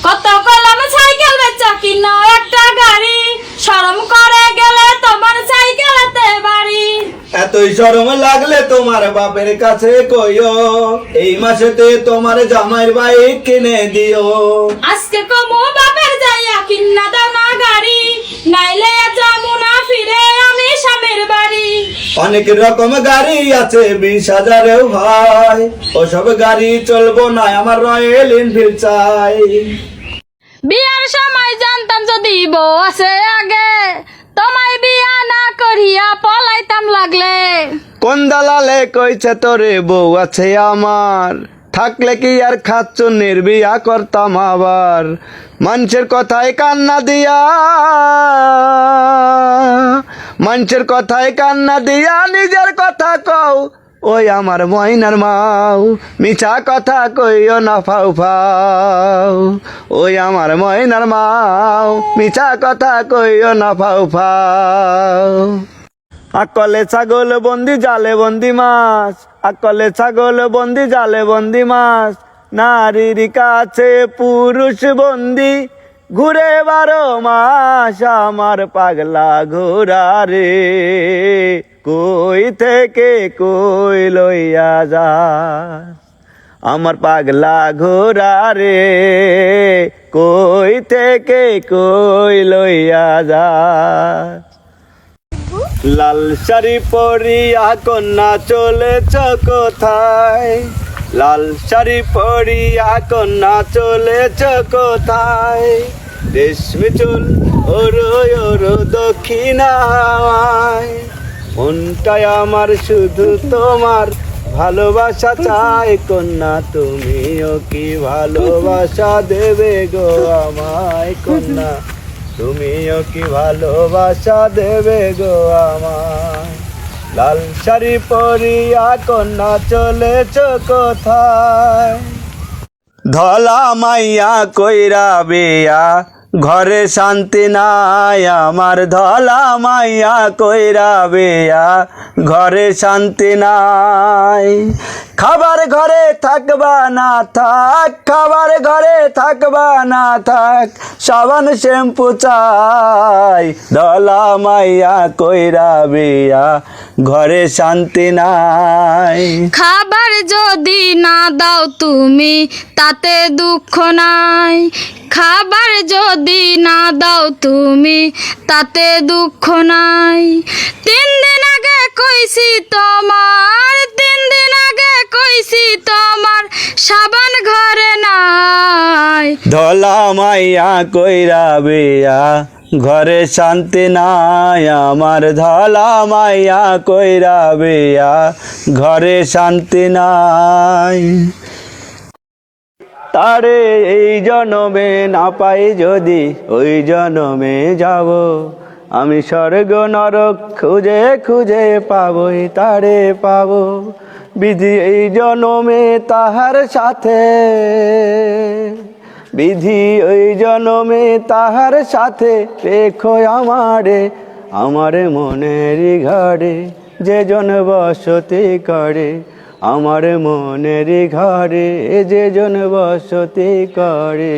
কত কলম সাইকেল বেচা কিনা একটা গাড়ি, শরম করে গেলে তোমার সাইকেলেতে বাড়ি। এতই শরম লাগলে তোমার বাপের কাছে কইও, এই মাসেতে তোমার জামাইয়ের বাইক কিনে দিও। আজকে কমু বাপের যাইয়া কিনা দাও না গাড়ি, নাইলে যাবো না ফিরে আমি স্বামীর বাড়ি। অনেক রকম গাড়ি আছে 20,000-এও ভাই, ওসব গাড়ি চলবো না, আমার রয়্যাল এনফিল্ড চাই। বিয়ার সময় জানতাম যদি বউ আছে আগে, তোমায় বিয়া না করিয়া পলাইতাম লাগলে। কোন দালালে কইছে তোরে বউ আছে আমার, থাকলে কি আর খাচ্চুন্নির বিয়া করতাম আবার। মানুষের কথায় কান্না দিয়া, মানুষের কথায় কান্না দিয়া নিজের কথা কও, ওই আমার ময়নার মাও, মিছা কথা কইও না ফাউ ফাউ। ওই আমার ময়নার মাও, মিছা কথা কইও না ফাউ ফাউ। আকলে ছাগল বন্দি জালে বন্দি মাছ, আকলে ছাগল বন্দি জালে বন্দি মাছ, নারীর কাছে পুরুষ বন্দি, ঘুরে 12 মাস আমার পাগলা ঘোড়া রে, কই থেকে কই লইয়া যা আমার পাগলা ঘোড়া রে, কই থেকে কই লইয়া যা। লাল শাড়ি পরিয়া কন্যা চলেছ কোথায়, লাল শাড়ি পরিয়া কন্যা চলেছ কোথায়, রেশমি চুল ওরো ওরো দক্ষিণায়, মনটাই আমার শুধু তোমার ভালোবাসা চাই কন্যা, তুমিও কি ভালোবাসা দেবে গো আমায় কন্যা, তুমিও কি ভালোবাসা দেবে গো আমায়। লাল শাড়ি পরিয়া কন্যা চলেছ কোথায়, ধলা মাইয়া কইরা বিয়া, ঘরে শান্তি নাই আমার, ধলা মাইয়া কইরা বিয়া, ঘরে শান্তি নাই। খাবার ঘরে থাকবা না থাক, খাবার ঘরে থাকবা না থাক, সাবান শ্যাম্পু চাই, ধলা মাইয়া কইরা বিয়া, ঘরে শান্তি নাই। খাবার যদি না দাও তুমি তাতে দুঃখ নাই, খাবার যদি না দাও তুমি তাতে দুঃখ নাই। 3 দিন আগে কইছি তোমার, 3 দিন আগে কইছি তোমার, সাবান ঘরে নাই। ধলা মাইয়া কইরা বিয়া, ঘরে শান্তি নাই আমার, ধলা মাইয়া কইরা বিয়া, ঘরে শান্তি নাই। তারে এই জনমে না পাই যদি ওই জনমে যাব, আমি স্বর্গ নরক খুঁজে খুঁজে পাবই তারে পাবো। বিধি এই জনমে তাহার সাথে, বিধি ওই জনমে তাহার সাথে, রেখো আমারে আমার মনের ঘরে, যে জন বসতি করে আমার মনের ঘরে, যে জন বসতি করে।